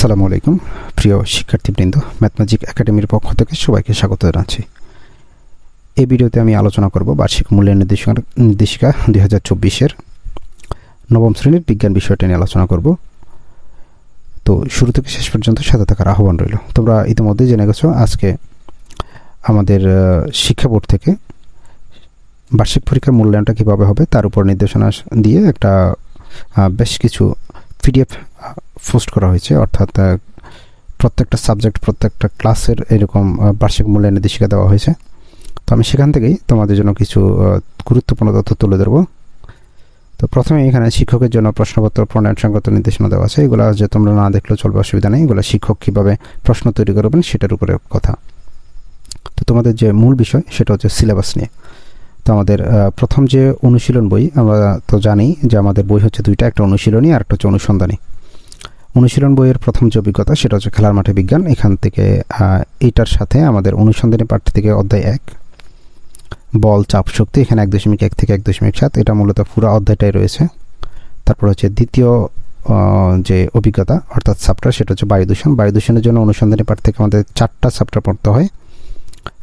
আসসালামু আলাইকুম প্রিয় শিক্ষার্থীবৃন্দ, ম্যাথমেটিক একাডেমির পক্ষ থেকে সবাইকে স্বাগত জানাচ্ছি। এই ভিডিওতে আমি আলোচনা করব বার্ষিক মূল্যায়ন নির্দেশিকা 2024-এর নবম শ্রেণীর বিজ্ঞান বিষয়টা নিয়ে আলোচনা করব। তো শুরু থেকে শেষ পর্যন্ত সাথে থাকার আহ্বান রইল। তোমরা ইতিমধ্যে জেনে গেছো আজকে আমাদের শিক্ষা বোর্ড থেকে বার্ষিক পরীক্ষার মূল্যায়নটা কীভাবে হবে তার উপর নির্দেশনা দিয়ে একটা বেশ কিছু পিডিএফ পোস্ট করা হয়েছে, অর্থাৎ প্রত্যেকটা সাবজেক্ট প্রত্যেকটা ক্লাসের এরকম বার্ষিক মূল্যায়ন নির্দেশিকা দেওয়া হয়েছে। তো আমি সেখান থেকেই তোমাদের জন্য কিছু গুরুত্বপূর্ণ তথ্য তুলে ধরব। তো প্রথমে এখানে শিক্ষকের জন্য প্রশ্নপত্র প্রণয়ন সংক্রান্ত নির্দেশনা দেওয়া আছে। এগুলো যে তোমরা না দেখলেও চলবে, অসুবিধা নেই। এগুলো শিক্ষক কীভাবে প্রশ্ন তৈরি করবেন সেটার উপরে কথা। তো তোমাদের যে মূল বিষয় সেটা হচ্ছে সিলেবাস নিয়ে। তো আমাদের প্রথম যে অনুশীলন বই, আমরা তো জানি যে আমাদের বই হচ্ছে দুইটা, একটা অনুশীলনী আর একটা হচ্ছে অনুসন্ধানী। অনুশীলন বইয়ের প্রথম যে অভিজ্ঞতা সেটা হচ্ছে খেলার মাঠে বিজ্ঞান। এখান থেকে এইটার সাথে আমাদের অনুসন্ধানী পাঠ থেকে অধ্যায় 1 বল চাপ শক্তি, এখানে 1.1 থেকে 1.7, এটা মূলত পুরো অধ্যায়টাই রয়েছে। তারপর হচ্ছে দ্বিতীয় যে অভিজ্ঞতা অর্থাৎ চ্যাপ্টার সেটা হচ্ছে বায়ু দূষণ। বায়ু দূষণের জন্য অনুসন্ধানী পাঠ থেকে আমাদের 4টা চ্যাপ্টার পড়তে হয়।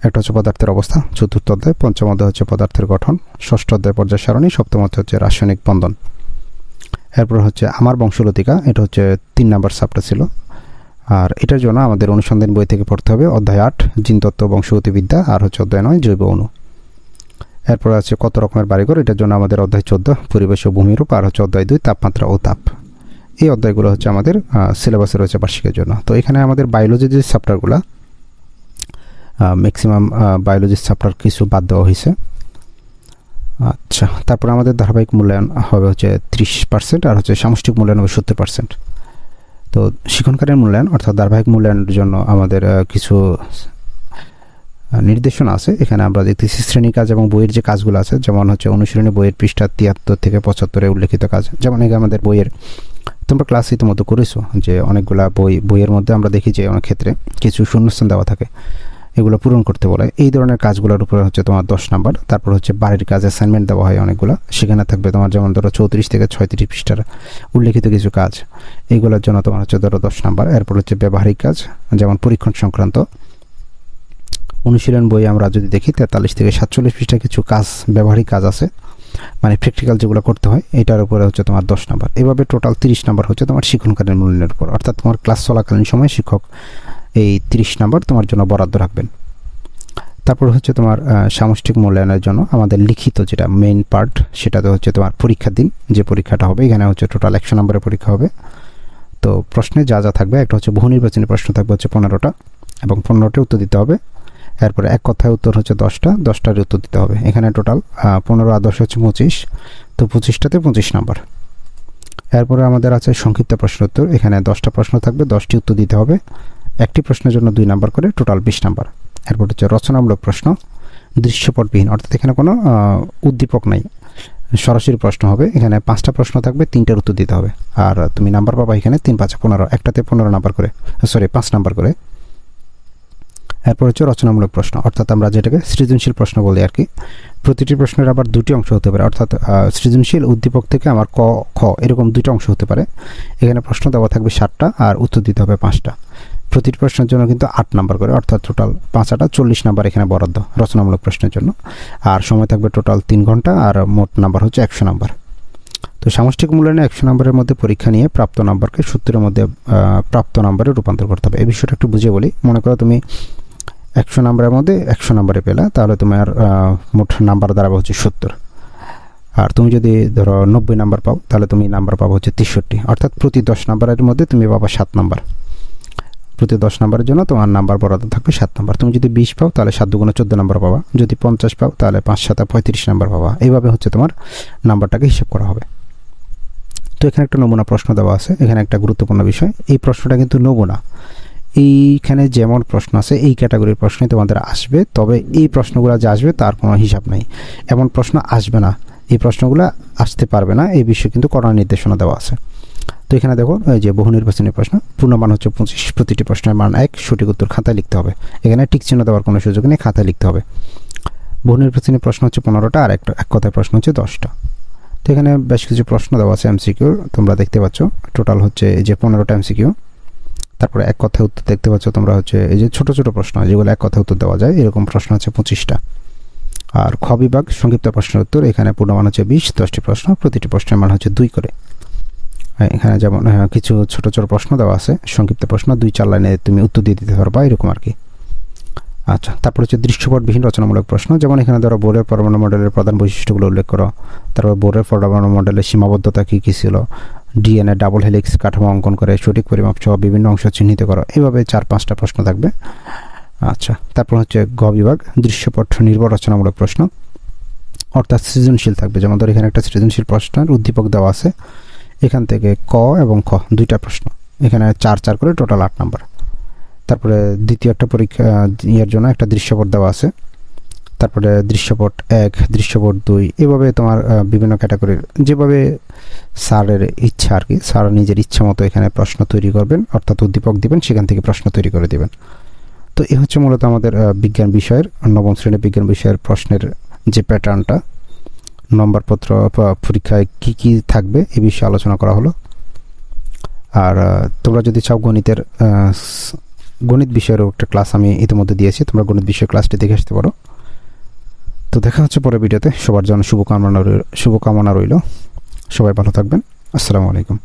একটা হচ্ছে পদার্থের অবস্থা, চতুর্থ অধ্যায়, পঞ্চম অধ্যায় হচ্ছে পদার্থের গঠন, ষষ্ঠ অধ্যায় পর্যায় সারণী, সপ্তম অধ্যায় হচ্ছে রাসায়নিক বন্ধন। এরপর হচ্ছে আমার বংশলতিকা, এটা হচ্ছে 3 নাম্বার চ্যাপ্টার ছিল। আর এটার জন্য আমাদের অনুসন্ধান বই থেকে পড়তে হবে অধ্যায় 8 জিনতত্ত্ব বংশগতিবিদ্যা, আর হচ্ছে অধ্যায় 9 জৈব অণু। এরপর আছে কত রকমের বাড়িঘর, এটার জন্য আমাদের অধ্যায় 14 পরিবেশ ও ভূমিরূপ, আর হচ্ছে অধ্যায় 2 তাপমাত্রা ও তাপ। এই অধ্যায়গুলো হচ্ছে আমাদের সিলেবাসে রয়েছে বার্ষিকের জন্য। তো এখানে আমাদের বায়োলজির যে চ্যাপ্টারগুলো ম্যাক্সিমাম বায়োলজির চ্যাপ্টার কিছু বাদ দেওয়া হয়েছে। আচ্ছা, তারপর আমাদের ধারাবাহিক মূল্যায়ন হবে হচ্ছে 30%, আর হচ্ছে সামষ্টিক মূল্যায়ন হবে 70%। তো শিক্ষণকালীন মূল্যায়ন অর্থাৎ ধারাবাহিক মূল্যায়নের জন্য আমাদের কিছু নির্দেশনা আছে। এখানে আমরা দেখতেছি শ্রেণী কাজ এবং বইয়ের যে কাজগুলো আছে, যেমন হচ্ছে অনুশীলনী বইয়ের পৃষ্ঠা 73 থেকে 75-এ উল্লেখিত কাজ। যেমন এখানে আমাদের বইয়ের তোমরা ক্লাস ইতিমধ্যে করেছো যে অনেকগুলা বইয়ের মধ্যে আমরা দেখি যে অনেক ক্ষেত্রে কিছু শূন্যস্থান দেওয়া থাকে, এগুলো পূরণ করতে বলে। এই ধরনের কাজগুলোর উপরে হচ্ছে তোমার 10 নাম্বার। তারপর হচ্ছে বাড়ির কাজ অ্যাসাইনমেন্ট দেওয়া হয় অনেকগুলো, সেখানে থাকবে তোমার যেমন ধরো 34 থেকে 36 পৃষ্ঠার উল্লেখিত কিছু কাজ, এইগুলোর জন্য তোমার হচ্ছে ধরো 10 নাম্বার। এরপর হচ্ছে ব্যবহারিক কাজ, যেমন পরীক্ষণ সংক্রান্ত। অনুশীলন বই আমরা যদি দেখি 43 থেকে 47 পৃষ্ঠায় কিছু কাজ ব্যবহারিক কাজ আছে, মানে প্র্যাকটিক্যাল যেগুলো করতে হয়, এটার উপরে হচ্ছে তোমার 10 নাম্বার। এভাবে টোটাল 30 নাম্বার হচ্ছে তোমার শিক্ষণকালীন মূল্যায়নের উপর, অর্থাৎ তোমার ক্লাস চলাকালীন সময় শিক্ষক এই 30 নাম্বার তোমার জন্য বরাদ্দ রাখবেন। তারপর হচ্ছে তোমার সামষ্টিক মূল্যায়নের জন্য আমাদের লিখিত যেটা মেইন পার্ট, সেটাতে হচ্ছে তোমার পরীক্ষার দিন যে পরীক্ষাটা হবে, এখানে হচ্ছে টোটাল 100 নম্বরের পরীক্ষা হবে। তো প্রশ্নে যা যা থাকবে, একটা হচ্ছে বহু নির্বাচনী প্রশ্ন থাকবে হচ্ছে 15টা এবং 15টা উত্তর দিতে হবে। এরপরে এক কথায় উত্তর হচ্ছে 10টার উত্তর দিতে হবে। এখানে টোটাল 15 আর 10 হচ্ছে 25, তো 25টাতে 25 নাম্বার। এরপরে আমাদের আছে সংক্ষিপ্ত প্রশ্ন উত্তর, এখানে 10টা প্রশ্ন থাকবে, 10টি উত্তর দিতে হবে। একটি প্রশ্নের জন্য 2 নাম্বার করে, টোটাল 20 নাম্বার। এরপর হচ্ছে রচনামূলক প্রশ্ন, দৃশ্যপটবিহীন, অর্থাৎ এখানে কোনো উদ্দীপক নাই, সরাসরি প্রশ্ন হবে। এখানে 5টা প্রশ্ন থাকবে, 3টার উত্তর দিতে হবে। আর তুমি নাম্বার পাবা এখানে 3 5 15, একটাতে 15 নাম্বার করে, 5 নাম্বার করে। এরপর হচ্ছে রচনামূলক প্রশ্ন, অর্থাৎ আমরা যেটাকে সৃজনশীল প্রশ্ন বলি আর কি। প্রতিটি প্রশ্নের আবার 2টি অংশ হতে পারে, অর্থাৎ সৃজনশীল উদ্দীপক থেকে আমার ক খ এরকম 2টা অংশ হতে পারে। এখানে প্রশ্ন দেওয়া থাকবে 7টা আর উত্তর দিতে হবে 5টা। প্রতিটি প্রশ্নের জন্য কিন্তু 8 নাম্বার করে, অর্থাৎ টোটাল 5 8 40 নাম্বার এখানে বরাদ্দ রচনামূলক প্রশ্নের জন্য। আর সময় থাকবে টোটাল 3 ঘন্টা, আর মোট নাম্বার হচ্ছে 100 নাম্বার। তো সামষ্টিক মূল্যায়নে 100 নাম্বারের মধ্যে পরীক্ষা নিয়ে প্রাপ্ত নাম্বারকে 70-এর মধ্যে প্রাপ্ত নাম্বারে রূপান্তর করতে হবে। এই বিষয়টা একটু বুঝে বলি। মনে করো তুমি 100 নাম্বারের মধ্যে 100 নাম্বারে পেলা, তাহলে তোমার মোট নাম্বার দাঁড়াবে হচ্ছে 70। আর তুমি যদি ধরো 90 নাম্বার পাও, তাহলে তুমি নাম্বার পাবো হচ্ছে 63, অর্থাৎ প্রতি 10 নাম্বারের মধ্যে তুমি পাবা 7 নাম্বার। প্রতি 10 নাম্বারের জন্য তোমার নাম্বার বরাদ্দ থাকবে 7 নাম্বার। তুমি যদি 20 পাও তাহলে 7 দুগুণে 14 নাম্বার পাবা। যদি 50 পাও তাহলে 5 7 35 নাম্বার পাবা। এইভাবে হচ্ছে তোমার নাম্বারটাকে হিসাব করা হবে। তো এখানে একটা নমুনা প্রশ্ন দেওয়া আছে। এখানে একটা গুরুত্বপূর্ণ বিষয়, এই প্রশ্নটা কিন্তু নমুনা। এইখানে যেমন প্রশ্ন আছে এই ক্যাটাগরির প্রশ্নই তোমাদের আসবে, তবে এই প্রশ্নগুলো যে আসবে তার কোনো হিসাব নেই। এমন প্রশ্ন আসবে না, এই প্রশ্নগুলো আসতে পারবে না, এই বিষয়ে কিন্তু কড়া নির্দেশনা দেওয়া আছে। তো এখানে দেখো এই যে বহু নির্বাচনী প্রশ্ন, পূর্ণমান হচ্ছে 25, প্রতিটি প্রশ্নের মান 1, সঠিক উত্তর খাতায় লিখতে হবে। এখানে টিক চিহ্ন দেওয়ার কোনো সুযোগ নেই, খাতায় লিখতে হবে। বহু নির্বাচনী প্রশ্ন হচ্ছে 15টা, আর এক কথায় প্রশ্ন হচ্ছে 10টা। তো এখানে বেশ কিছু প্রশ্ন দেওয়া আছে এমসিকিউ, তোমরা দেখতে পাচ্ছ। টোটাল হচ্ছে এই যে 15টা এমসিকিউ, তারপরে এক কথায় উত্তর দেখতে পাচ্ছ তোমরা হচ্ছে এই যে ছোট ছোট প্রশ্ন যেগুলো এক কথায় উত্তর দেওয়া যায় এরকম প্রশ্ন আছে 25টা। আর খ বিভাগ সংক্ষিপ্ত প্রশ্নের উত্তর, এখানে পূর্ণমান হচ্ছে 20, 10টি প্রশ্ন, প্রতিটি প্রশ্নের মান হচ্ছে 2 করে। এখানে যেমন কিছু ছোট ছোট প্রশ্ন দেওয়া আছে, সংক্ষিপ্ত প্রশ্ন 2-4 লাইনে তুমি উত্তর দিয়ে দিতে পারবা এরকম আর কি। আচ্ছা, তারপর হচ্ছে দৃশ্যপটবিহীন রচনামূলক প্রশ্ন, যেমন এখানে ধরো বোরের পরমাণু মডেলের প্রধান বৈশিষ্ট্যগুলো উল্লেখ করো, তারপর বোরের পরমাণু মডেলের সীমাবদ্ধতা কী কী ছিল, ডিএনএ ডাবল হেলিক্স কাঠামো অঙ্কন করে সঠিক পরিমাপ সহ বিভিন্ন অংশ চিহ্নিত করো। এইভাবে 4-5টা প্রশ্ন থাকবে। আচ্ছা, তারপর হচ্ছে গ বিভাগ দৃশ্যপট নির্ভর রচনামূলক প্রশ্ন, অর্থাৎ সৃজনশীল থাকবে। যেমন ধর এখানে একটা সৃজনশীল প্রশ্নের উদ্দীপক দেওয়া আছে, এখান থেকে ক এবং খ 2টা প্রশ্ন, এখানে 4-4 করে টোটাল 8 নাম্বার। তারপরে দ্বিতীয় একটা পরীক্ষা ইয়ের জন্য একটা দৃশ্যপট দেওয়া আছে, তারপরে দৃশ্যপট 1, দৃশ্যপট 2, এভাবে তোমার বিভিন্ন ক্যাটাগরির যেভাবে স্যারের ইচ্ছা আর কি, স্যার নিজের ইচ্ছা মতো এখানে প্রশ্ন তৈরি করবেন, অর্থাৎ উদ্দীপক দিবেন, সেখান থেকে প্রশ্ন তৈরি করে দেবেন। তো এই হচ্ছে মূলত আমাদের বিজ্ঞান বিষয়ের 9ম শ্রেণীর বিজ্ঞান বিষয়ের প্রশ্নের যে প্যাটার্নটা, নম্বরপত্র পরীক্ষায় কি কি থাকবে এই বিষয়ে আলোচনা করা হলো। আর তোমরা যদি চাও গণিত বিষয়েরও একটা ক্লাস আমি ইতিমধ্যে দিয়েছি, তোমরা গণিত বিষয়ের ক্লাসটি দেখে আসতে পারো। তো দেখা হচ্ছে পরের ভিডিওতে। সবার জন্য শুভকামনা রইল। সবাই ভালো থাকবেন। আসসালামু আলাইকুম।